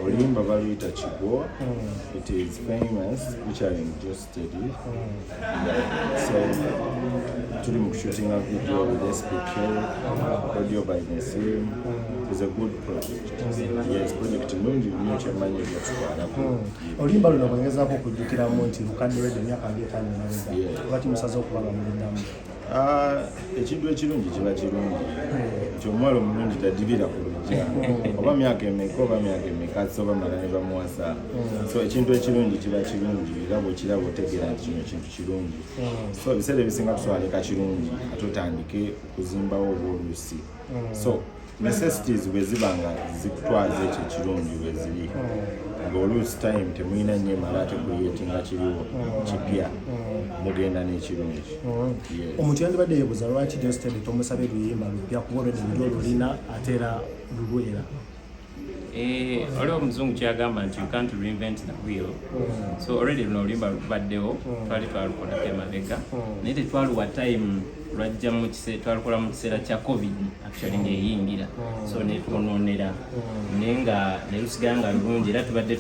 Okuyimba baluyita Kigo. It is famous, featuring Geosteady. So tuli mu shooting a video with SPK, audio by Nesunze. It's a good project. Yes, project nungi nnyo kyemmanyi ebyatutwalako. Oluyimba luno bwengezaako okujjukiramu nti lukaddiwedde emyaka 5 emabega. Lwaki musaze okubanga muluddamu? Ekintu ekirungi kiba kirungi nti omuwala omulungi tadibira ku lujja oba myaka emeka oba myaka emeka soba mala ne bamuwasa. So ekintu ekirungi kiba kirungi era bwekiraba otegeera nti kino ekintu kirungi. So ebiseera ebisinga tuswaleka kirungi ate otandike okuzimbawo oba oluusi. So necessities bwe ziba nga zikutwaza ekyo ekirungi bwe ziri ng'oluusi time temulina nnyo emala ate kuyeetinga kiriwo kipya mugenda n'ekirungi. Omuntu yandibadde yeebuuza lwaki Geosteady tomusabye luyimba lupya kuba olwedde luli olulina ate era lulwera. Waliwo omuzungu kyagamba nti you can't reinvent the wheel. So already luno oluyimba lubaddewo twali twalukolako emabega naye tetwaluwa time lwajja twalukola mu kiseera kya covid actually ng'eyingira so netwonoonera naye nga nelusigala nga lulungi era tubadde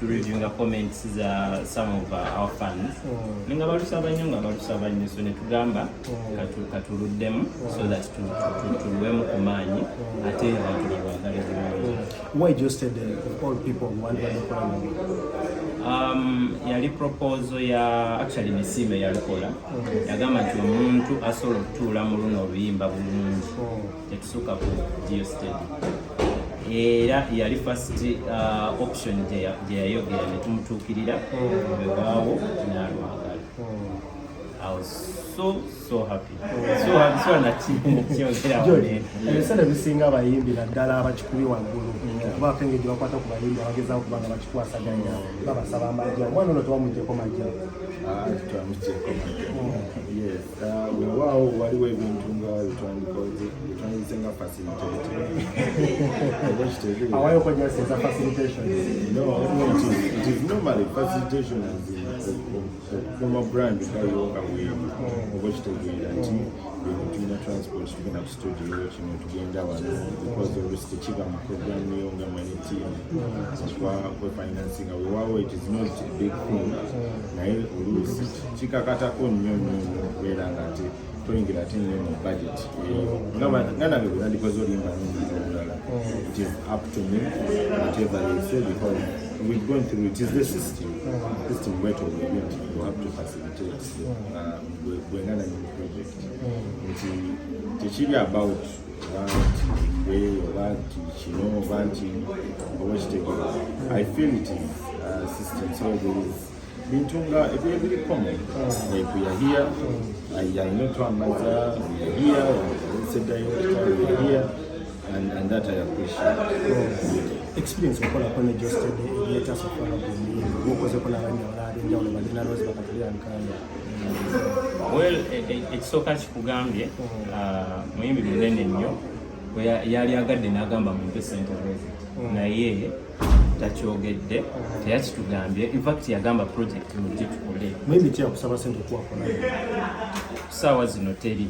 tureviewinga comments za some of our fans naye nga balusaba nnyo so netugamba katuluddemu so that tuluwemu ku maanyi ate abantu balwagale bulungi. Why Geosteady of all people yali proposal ya actually Nesunze yalikola yagamba nti omuntu asobola okutuula mu luno oluyimba bulungi tetusuka ku Geosteady era yali first option gye yayogera ne tumutuukirira bwewaawo n'alwagala. I was so happy. So nakyogerawo ebiseera bisinga abayimbi naddala abakikubi waggulu kubaako engeri bakwata ku bayimbi abagezaako kubanga bakikwasaganya babasaba amajja. Omwana ono tewamugyeko majja? Twamugyeko majja. Yes. Weewaawo waliwo ebintu nga bitwandize nga facilitator. Awayoko gyaseza facilitation? No, it is normally facilitation from a brand nga weemu oba kitegeera nti tulina transport tugenda ku studio kino tugenda wano because oluusi tekiba mu program niyo nga manitiimu kwefinansinga weewaawo it is not a big thing naye oluusi kikakatako nnyo okubeera nga ate toyingira ate nnyo mu budget nga nange bwe nandikoze oluyimba n'omuntu omulala. It is up to me whatever they say because we've gone through it. Is the system where to you have to facilitate bwengana new project nti tekiri about nti gwe oba nti kino oba nti oba kitegeera. I feel it is a system so there is bintu nga ebiri common like we are here ayina twamaza we are here seddayo we are here and that I appreciate. Experience okolako ne Geosteady ebyetasobola okukozeko n'abandi abalala enjawulo balina Rose bakatulira nkanda. Well, ekisooka kikugambye muyimbi munene nnyo yali agadde n'agamba mumpe sente naye takyogedde teyakitugambye. In fact yagamba project mujje tukole. Muyimbi kyakusaba sente okuwakola kusaawa zino teri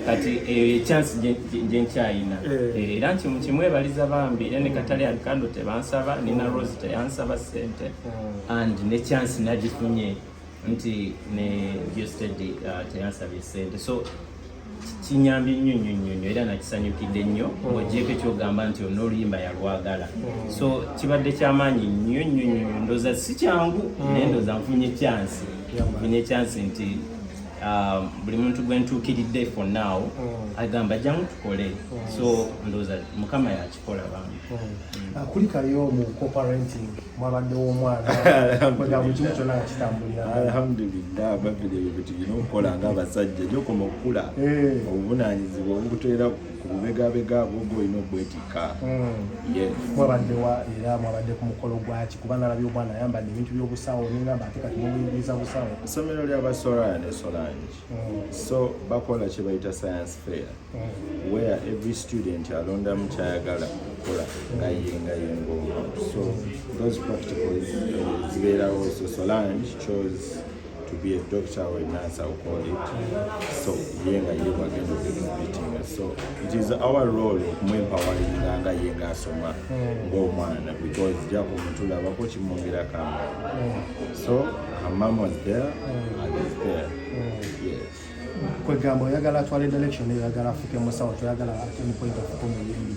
kati chance gye nkyayina era nti mukimwebaliza bambi era ne Katale Alikando tebansaba nina Rose teyansaba sente and ne chance nagifunye nti ne Geosteady teyansabye sente so kinyambye nnyo era nakisanyukidde nnyo ng'ogyeko ekyogamba nti ono oluyimba yalwagala so kibadde kyamaanyi nnyo ndooza si kyangu naye ndooza nfunye chance nti buli muntu gwe ntuukiridde for now agamba jjamu tukole so ndooza mukama yakikola bambi. Kulikayo mu co-parenting mwabaddewo omwana kwega buli kimu kyonna kitambulira? Alhamdulillah babiri ebyo tulina okukola ng'abasajja gyokoma okukula obuvunaanyizibwa obukuteera ku bubegabega bwogo olina obwetikka. Mwabaddewa era mwabadde ku mukolo gwaki kuba nalabye omwana ayambadde ebintu by'obusawo ningamba ate kati mubuyiriza busawo? Essomero ly'abasolaya ne Solange so bakola kye bayita science fair where every student alondamu kyayagala okukola nga ye ng'omuntu so those practicals zibeerawo so Solange chose to be a doctor or a nurse, I'll call it. So yenga yewa gendo exhibiting. So it is our role of empowering nga yenga soma ngomwana because jako mutula bako chimongera kama. So her mom was there, I was there. Yes. Kwe gambo yagala twale election yagala afuke musawo yagala any point of community.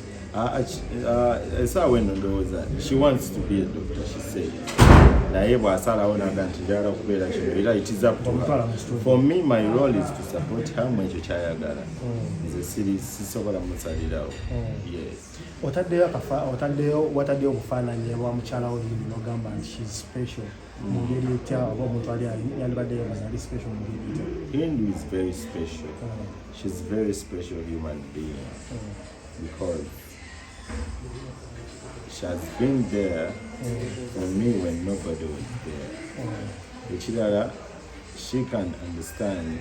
She wants to be a doctor, she says. Naye bw'asalawo nti njagala kubeera kino era it is up to her. For me, my role is to support her mu ekyo kyayagala. Nze sisobola musalirawo. Yes. Otaddeyo obufaananyi bwa mukyala we n'ogamba nti she's special. Mu ngeri etya oba omuntu ali yandibadde ali special mu ngeri etya? Hindu is very special. She's a very special human being because she has been there for me when nobody was there. She can understand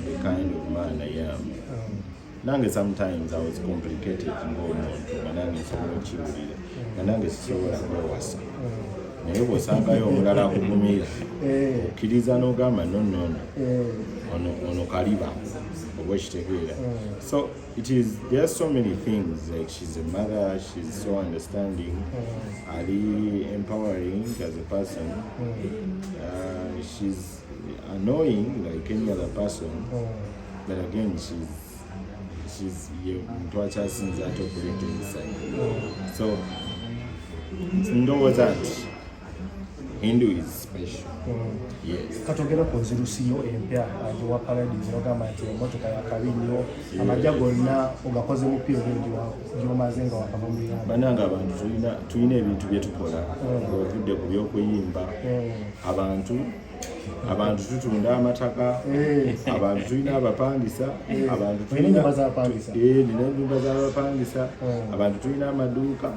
the kind of man I am. Nange sometimes I was complicated ng'omuntu nga nange nsobola okiwulira nga nange sisobola kwewasa naye bw'osangayo omulala akugumira okkiriza n'ogamba nonnono ono kaliba oba ekitegeera. So there are so many things, like she's a mother, she's so understanding, ali empowering as a person, she's annoying like any other person, but again she's mtu asinza atokulete inside. So ndowooza nti Hindu is special. Yes. Katogera ku nzirusiyo empya agiwa Paradise n'ogamba nti emmotoka yakabinyo amajja gonna ogakoze mu periodi gy'omaze nga wakava mu biyamba. Bannange abantu tulina ebintu bye tukola ng'ovudde ku by'okuyimba. Abantu tutunda amataka, abantu tulina abapangisa, abantu tulina ennyumba z'abapangisa, nina ennyumba z'abapangisa, abantu tulina amaduuka,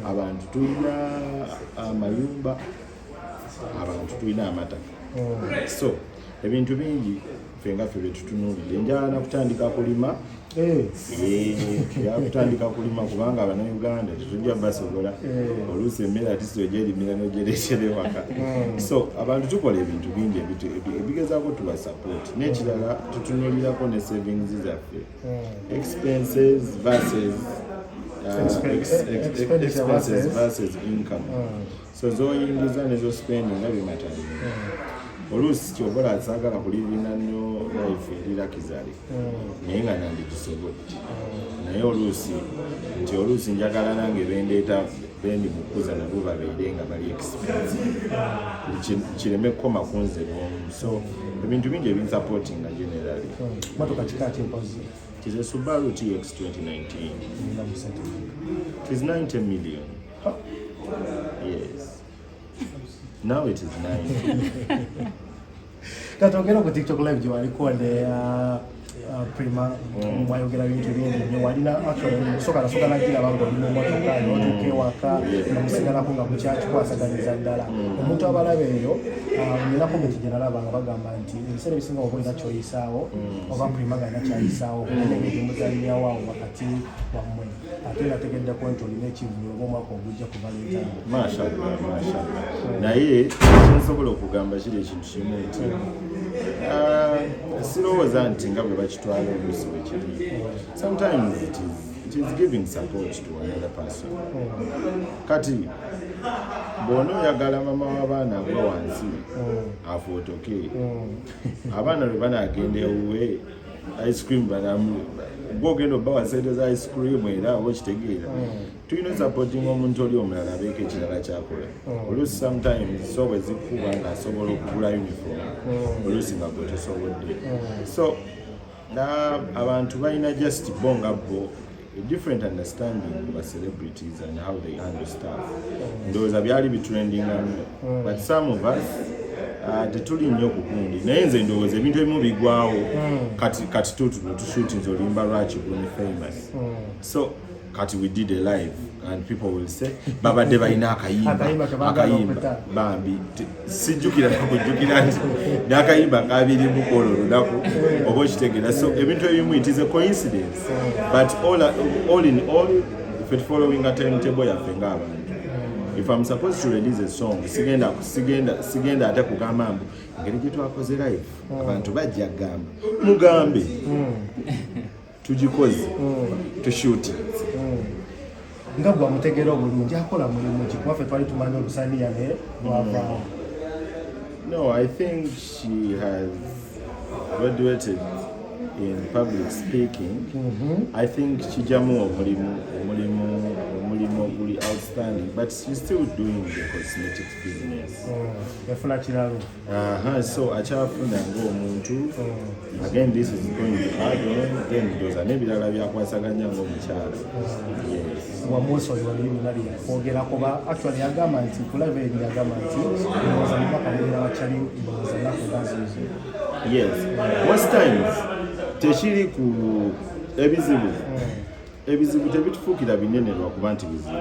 abantu tulina amayumba, abantu tulina amataka. So ebintu bingi ffe nga ffe betutunuulidde njagala kutandika kulima. Kutandika kulima kubanga Abannayuganda tetujja basobola oluusi emmere ati sizogyerinira n'ogyereetera ewaka. So abantu tukola ebintu bingi ebigezaako tuba support. N'ekirala tutunuulirako ne savings zaffe. Expenses versus income. So zoyingiza nezo spending nga bimatalimu. Oluusi kyobola asaagala kulivinga nnyo life erirakizale naye nga nandigisobodde naye oluusi njagala nange bendeeta bendi mukuza nabo babeere nga bali expensive kireme kukoma kunze bwomu. So ebintu bingi ebinsupportinga generally. Motoka kika ki mpozi? It is a Subaru TX 2019. It is 90 million. Yes. Now it is 90. Katogera ku TikTok live gye waliko ne Prima mwayogera bintu bingi nnyo walina actually soka nagira bango mu motoka n'otuuka ewaka namusigalako nga mukyakikwasaganyiriza ddala. Omuntu abalaba eyo nina komenti gye nalaba nga bagamba nti ebiseera ebisinga oba olina kyoyisaawo oba Prima galina kyayisaawo nebyo muzanyawo awo wakati wammwe ate nategeddeko nti olina ekivuyo oba omwaka ogujja ku Valentine. Mashallah. Naye kinsobola okugamba kiri ekintu kimu nti sirowooza nti nga bwe bakitwala oluusi bwe kiri. Sometimes it is giving support to another person. Kati bw'ona oyagala mama w'abaana agwa wansi afootoke abaana lwe banaagenda ewuwe ice cream gwogenda obbawa sente za ice cream era oba okitegeera tulina supporting omuntu oli omulala abeeko ekirala kyakola. Oluusi sometimes so bwe zikuba nga asobola okugula uniform oluusi nga gwe tosobodde. So abantu balina just bo nga bo a different understanding of celebrities and how they handle stuff. Ndowooza byali bitrending but some of us tetuli nnyo ku gundi naye nze ndowooza ebintu ebimu bigwawo kati tutuno tushutinze olimba lwaki guni famous. So kati we did a live and people will say babadde balina akayimba bambi sijjukira nakujjukira nti n'akayimba kabiri mukola olunaku oba okitegeera. So ebintu ebimu it is a coincidence but all in all if it following a timetable yaffe ng'abantu if I'm supposed to release a song sigenda ate kugamba mbu engeri gye twakoze live abantu bajja gamba mugambe tugikoze tushuti nga gwa mutegera obulungi akola mulimu ki kuba ffe twali tumanyi olusaniya naye lwavaawo. No, I think she has graduated in public speaking. I think kijjamu omulimu guli outstanding, but she's still doing the cosmetics business. Yafuna kiralo. So akyafuna ng'omuntu. Again, this is going to add on. Then those are n'ebirala byakwasaganya ng'omukyala. Yes. Wamuso yali nali kwogera kuba actually yagamba nti kulave yagamba nti ndowooza mubaka mulira bakyali ndowooza nnaku gazizo. Yes. Most times tekiri ku ebizibu. Ebizibu tebitufuukira binene lwakuba nti bizibu.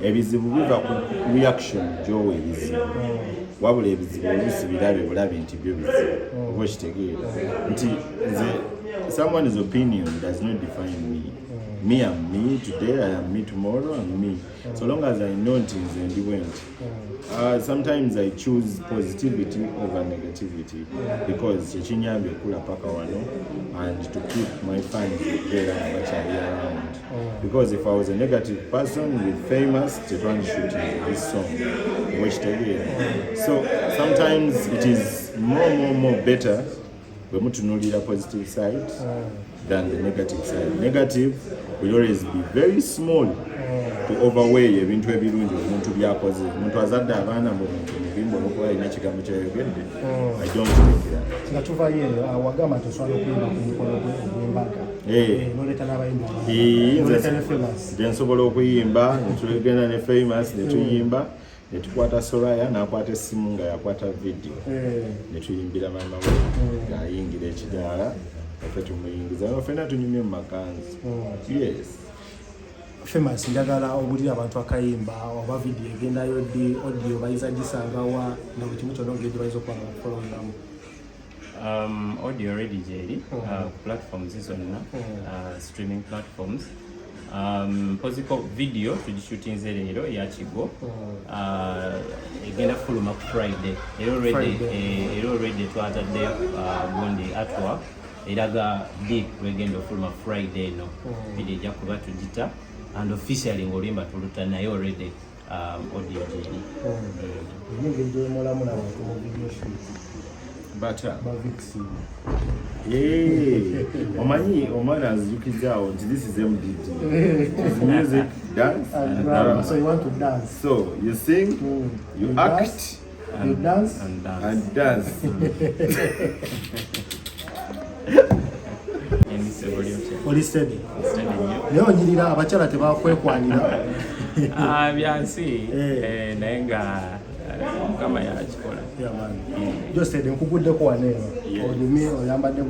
Ebizibu biva ku reaction gy'owa ebizibu. Wabula ebizibu oluusi bulabe nti byo bizibu. Oba okitegeera nti nze someone's opinion does not define me. Me am me today, I am me tomorrow, I'm me. So long as I know things and the went. Sometimes I choose positivity over negativity because chechinyambe kula paka wano and to keep my fans together around. Because if I was a negative person with famous, they don't shoot this song. Watch the video. So sometimes it is more better when to know the positive side than the negative side. Negative will always be very small to overweigh ebintu ebirungi omuntu byakoze. Omuntu azadde abaana mu bintu bimbo n'okuba alina ekigambo kyayogedde. I don't think that. Nga tuvayo eyo wagamba toswala okuyimba ku mukolo gw'Embaga. N'oleeta n'abayimbi. N'oleeta ne famous. Nze nsobola okuyimba, netugenda ne famous, netuyimba. Netukwata Soraya n'akwata essimu nga yakwata video. Netuyimbira maama we ng'ayingira ekidaala. Ffe tumuyingiza ffenna tunyumye mu makanzu. Yes. Famous njagala obulira abantu akayimba oba video egendayo ddi audio bayinza gisangawa na buli kimu kyonna ogedde bayinza okuba nga bakufolowingamu. Audio already jeri platforms zonna streaming platforms. Poziko video tugishootinze leero ya Kigo egenda fuluma ku Friday. Era already twatadde gundi atwa eraga deep wegenda ofuluma Friday no video ejja kuba tugita and officially ng'oluyimba tuluta naye already audio jeri. Engeri mulamu n'abantu mu video shoot. Bavixi. Omanyi omwana azijukizaawo nti this is MDT. It's music, dance and drama. So you want to dance. So you sing, you act, you dance and dance. Oli steady. Naye onyirira abakyala tebakwekwanira. Byansi naye nga Mukama yakikola. Geosteady nkugguddeko wano eno. Onyumye oyambadde